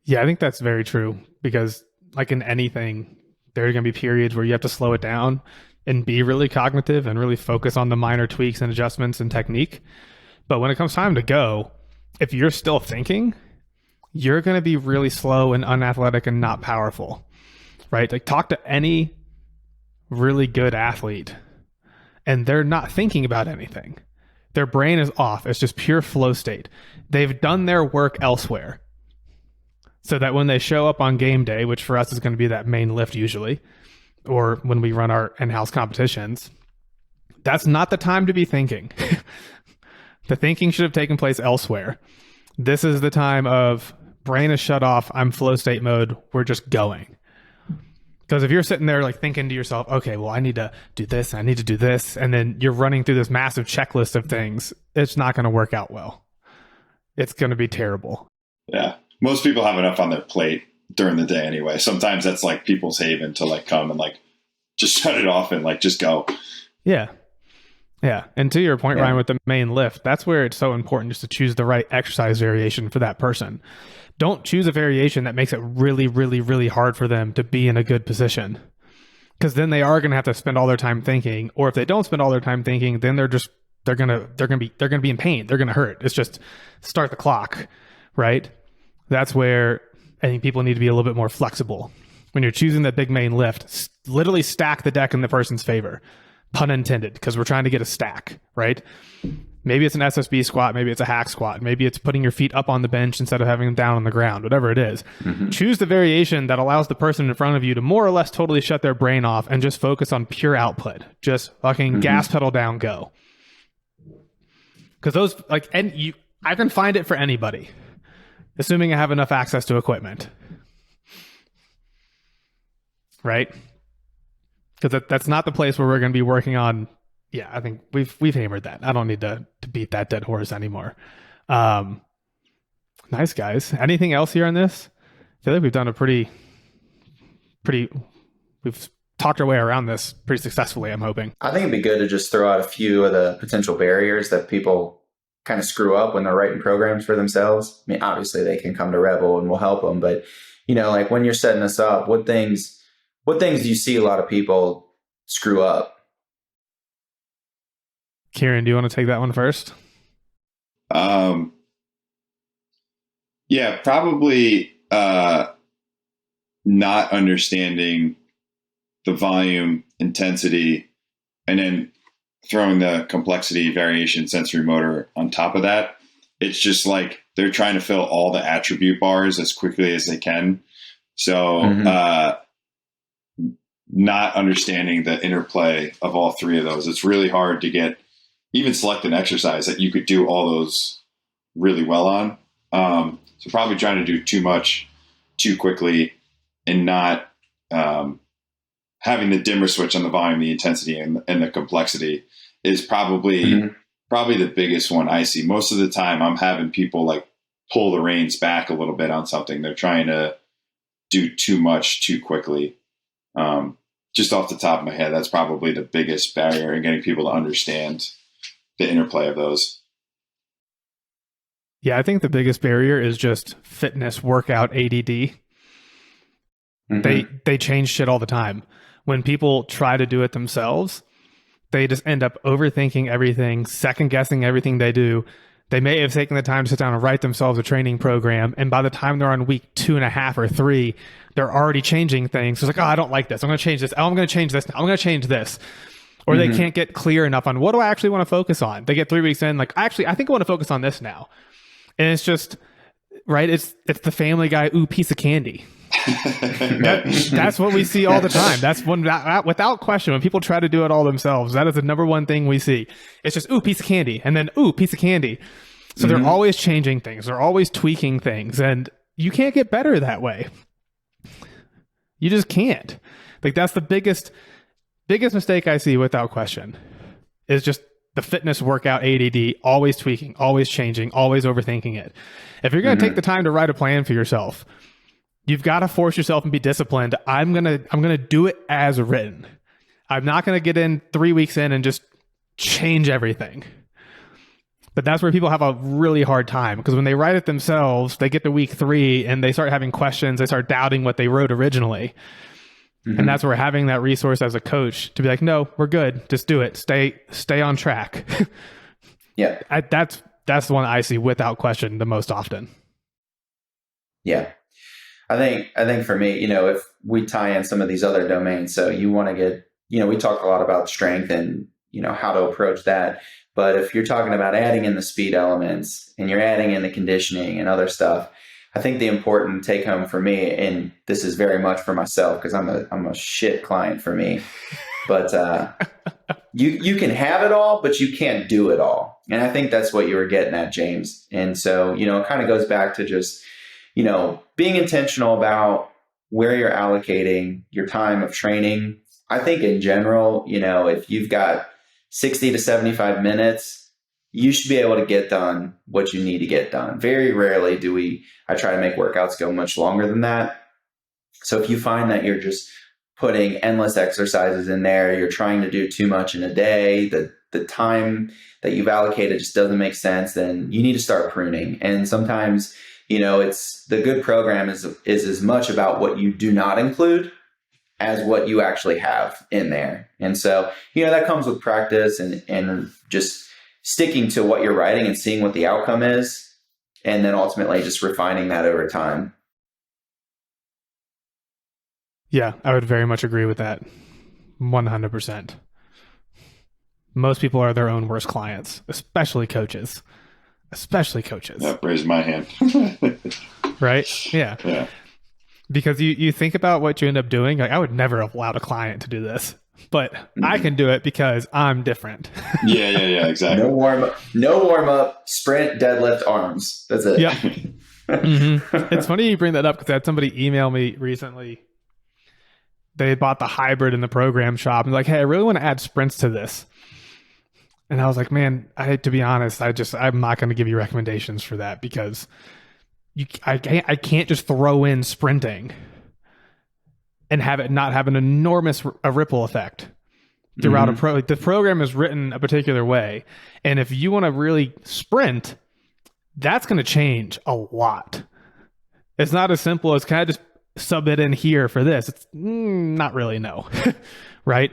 Yeah, I think that's very true because like in anything, there are going to be periods where you have to slow it down and be really cognitive and really focus on the minor tweaks and adjustments and technique. But when it comes time to go, if you're still thinking, you're going to be really slow and unathletic and not powerful, right? Like talk to any really good athlete and they're not thinking about anything. Their brain is off. It's just pure flow state. They've done their work elsewhere so that when they show up on game day, which for us is going to be that main lift usually, or when we run our in-house competitions, that's not the time to be thinking. The thinking should have taken place elsewhere. This is the time of brain is shut off. I'm flow state mode. We're just going. Because if you're sitting there like thinking to yourself, okay, well, I need to do this. I need to do this. And then you're running through this massive checklist of things. It's not going to work out well. It's going to be terrible. Yeah. Most people have enough on their plate during the day anyway. Sometimes that's like people's haven to like come and like just shut it off and like just go. Yeah. Yeah. And to your point, Ryan, with the main lift, that's where it's so important just to choose the right exercise variation for that person. Don't choose a variation that makes it really, really, really hard for them to be in a good position. because then they are going to have to spend all their time thinking, or if they don't spend all their time thinking, then they're going to be in pain. They're going to hurt. It's just start the clock, right? That's where I think people need to be a little bit more flexible. When you're choosing that big main lift, literally stack the deck in the person's favor, pun intended, because we're trying to get a stack, right? Maybe it's an SSB squat, maybe it's a hack squat, maybe it's putting your feet up on the bench instead of having them down on the ground, whatever it is. Choose the variation that allows the person in front of you to more or less totally shut their brain off and just focus on pure output. Just fucking gas pedal down, go. Because those, like, I can find it for anybody, assuming I have enough access to equipment. Right? Because that's not the place where we're going to be working on. Yeah, I think we've hammered that. I don't need to beat that dead horse anymore. Nice, guys. Anything else here on this? I feel like we've done we've talked our way around this pretty successfully, I'm hoping. I think it'd be good to just throw out a few of the potential barriers that people kind of screw up when they're writing programs for themselves. I mean, obviously they can come to Rebel and we'll help them, but like when you're setting this up, what things do you see a lot of people screw up? Keiran, do you want to take that one first? Yeah, probably not understanding the volume, intensity, and then throwing the complexity, variation, sensory motor on top of that. It's just like they're trying to fill all the attribute bars as quickly as they can. So not understanding the interplay of all three of those. It's really hard to even select an exercise that you could do all those really well on. So probably trying to do too much too quickly and not having the dimmer switch on the volume, the intensity, and the complexity is probably the biggest one I see. Most of the time I'm having people like pull the reins back a little bit on something. They're trying to do too much too quickly. Just off the top of my head, that's probably the biggest barrier in getting people to understand the interplay of those. Yeah, I think the biggest barrier is just fitness workout ADD. They change shit all the time. When people try to do it themselves, they just end up overthinking everything, second guessing everything they do. They may have taken the time to sit down and write themselves a training program, and by the time they're on week 2.5 or 3, they're already changing things. So it's like, I don't like this. I'm going to change this. I'm going to change this. I'm going to change this. Or they can't get clear enough on what do I actually want to focus on. They get 3 weeks in, like, I think I want to focus on this now. And it's just, right? It's the Family Guy, piece of candy. That's what we see all the time. That's without question, when people try to do it all themselves, that is the number one thing we see. It's just, piece of candy. And then, piece of candy. So they're always changing things. They're always tweaking things. And you can't get better that way. You just can't. Like, that's the biggest mistake I see without question is just the fitness workout ADD, always tweaking, always changing, always overthinking it. If you're going to take the time to write a plan for yourself, you've got to force yourself and be disciplined. I'm going to do it as written. I'm not going to get in 3 weeks in and just change everything. But that's where people have a really hard time, because when they write it themselves, they get to week 3 and they start having questions. They start doubting what they wrote originally. And that's where having that resource as a coach to be like, no, we're good. Just do it. Stay on track. Yeah. That's the one I see without question the most often. Yeah. I think for me, if we tie in some of these other domains, so you want to get, we talk a lot about strength and, how to approach that. But if you're talking about adding in the speed elements and you're adding in the conditioning and other stuff, I think the important take home for me, and this is very much for myself because I'm a shit client for me, but you can have it all, but you can't do it all. And I think that's what you were getting at, James. And so, it kind of goes back to just, being intentional about where you're allocating your time of training. I think in general, if you've got 60 to 75 minutes, you should be able to get done what you need to get done. Very rarely I try to make workouts go much longer than that. So if you find that you're just putting endless exercises in there, you're trying to do too much in a day, the time that you've allocated just doesn't make sense, then you need to start pruning. And sometimes, it's the good program is as much about what you do not include as what you actually have in there. And so, that comes with practice and just sticking to what you're writing and seeing what the outcome is. And then ultimately just refining that over time. Yeah, I would very much agree with that. 100%. Most people are their own worst clients, especially coaches. Yeah, raise my hand. Right? Yeah. Because you think about what you end up doing. Like, I would never have allowed a client to do this, but I can do it because I'm different. Yeah, exactly. No warm up, sprint, deadlift, arms. That's it. Yep. It's funny you bring that up because I had somebody email me recently. They bought the hybrid in the program shop and like, hey, I really want to add sprints to this. And I was like, man, to be honest, I'm not going to give you recommendations for that because I can't just throw in sprinting and have it not have an enormous ripple effect throughout the program is written a particular way. And if you want to really sprint, that's going to change a lot. It's not as simple as, can I just sub it in here for this? It's not really, no. Right?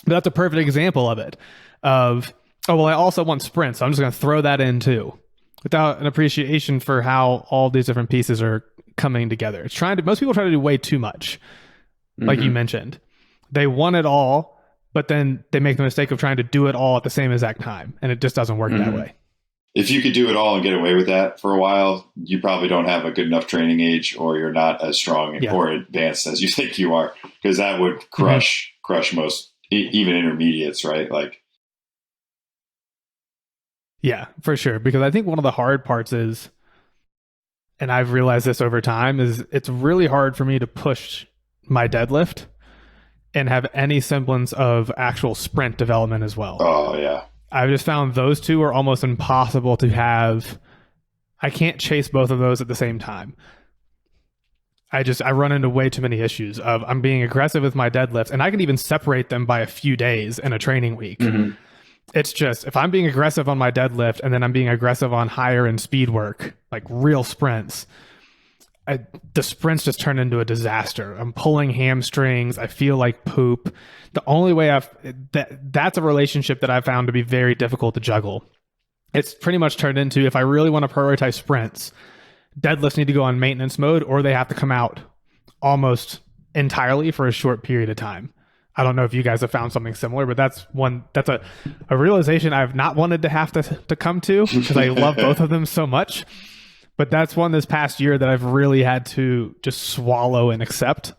But that's a perfect example of it. I also want sprints, so I'm just going to throw that in too, without an appreciation for how all these different pieces are coming together. Most people try to do way too much, like you mentioned. They want it all, but then they make the mistake of trying to do it all at the same exact time, and it just doesn't work that way. If you could do it all and get away with that for a while, you probably don't have a good enough training age, or you're not as strong or advanced as you think you are, because that would crush most, even intermediates, right? Like, yeah, for sure. Because I think one of the hard parts is, and I've realized this over time, is it's really hard for me to push my deadlift and have any semblance of actual sprint development as well. Oh, yeah. I've just found those two are almost impossible to have. I can't chase both of those at the same time. I run into way too many issues of I'm being aggressive with my deadlifts, and I can even separate them by a few days in a training week. It's just, if I'm being aggressive on my deadlift and then I'm being aggressive on higher end speed work, like real sprints, the sprints just turn into a disaster. I'm pulling hamstrings. I feel like poop. The only way that's a relationship that I've found to be very difficult to juggle. It's pretty much turned into, if I really want to prioritize sprints, deadlifts need to go on maintenance mode, or they have to come out almost entirely for a short period of time. I don't know if you guys have found something similar, but that's a realization I've not wanted to have to come to, because I love both of them so much. But that's one this past year that I've really had to just swallow and accept.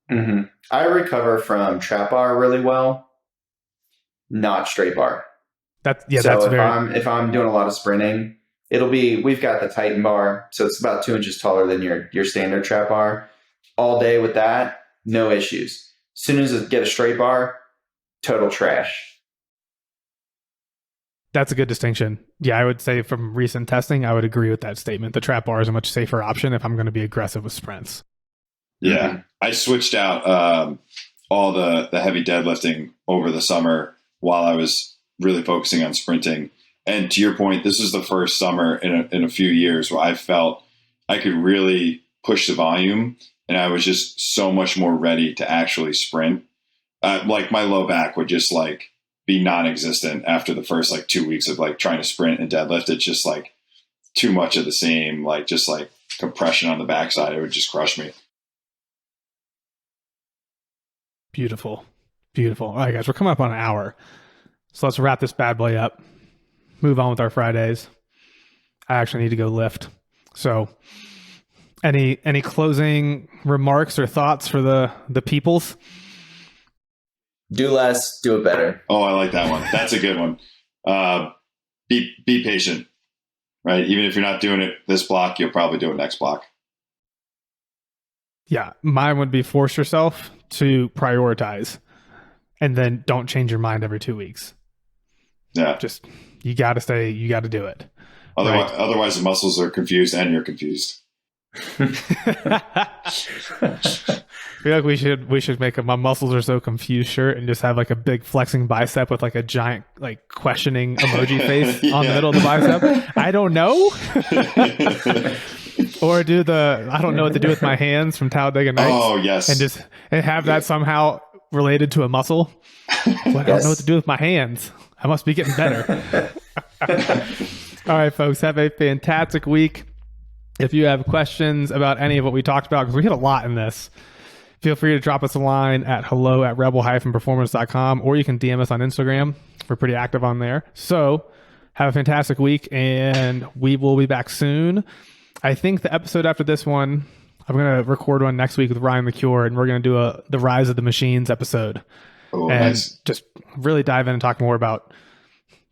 I recover from trap bar really well, not straight bar. If I'm doing a lot of sprinting, we've got the Titan bar, so it's about 2 inches taller than your standard trap bar. All day with that, no issues. As soon as I get a straight bar, total trash. That's a good distinction. Yeah, I would say from recent testing, I would agree with that statement. The trap bar is a much safer option if I'm going to be aggressive with sprints. Yeah. I switched out all the heavy deadlifting over the summer while I was really focusing on sprinting. And to your point, this is the first summer in a few years where I felt I could really push the volume, and I was just so much more ready to actually sprint. Like my low back would just like be non-existent after the first 2 weeks of trying to sprint and deadlift. It's just too much of the same, just compression on the backside. It would just crush me. Beautiful. All right, guys, we're coming up on an hour. So let's wrap this bad boy up. Move on with our Fridays. I actually need to go lift. So any closing remarks or thoughts for the peoples? Do less, do it better. Oh, I like that one. That's a good one. Be patient, right? Even if you're not doing it this block, you'll probably do it next block. Yeah, mine would be force yourself to prioritize, and then don't change your mind every 2 weeks. Yeah, just you got to do it. Otherwise, the muscles are confused, and you're confused. I feel like we should make a "my muscles are so confused" shirt and just have a big flexing bicep with a giant questioning emoji face on the middle of the bicep. I don't know. Or do the I don't know what to do with my hands from Talladega Nights. Oh yes, and have that somehow related to a muscle. Well, I don't know what to do with my hands. I must be getting better. All right, folks, have a fantastic week. If you have questions about any of what we talked about, because we hit a lot in this, feel free to drop us a line at hello@rebel-performance.com, or you can DM us on Instagram. We're pretty active on there. So have a fantastic week, and we will be back soon. I think the episode after this one, I'm going to record one next week with Ryan McCure, and we're going to do the Rise of the Machines episode. Oh, and nice. just really dive in and talk more about,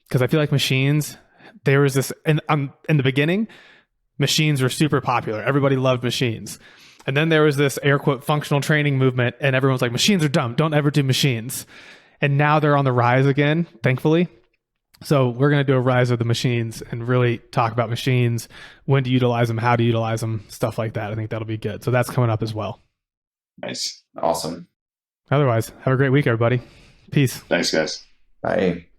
because I feel like machines, there was this, in the beginning, machines were super popular. Everybody loved machines. And then there was this air quote functional training movement, and everyone's like, machines are dumb. Don't ever do machines. And now they're on the rise again, thankfully. So we're going to do a Rise of the Machines and really talk about machines, when to utilize them, how to utilize them, stuff like that. I think that'll be good. So that's coming up as well. Nice. Awesome. Otherwise, have a great week, everybody. Peace. Thanks, guys. Bye.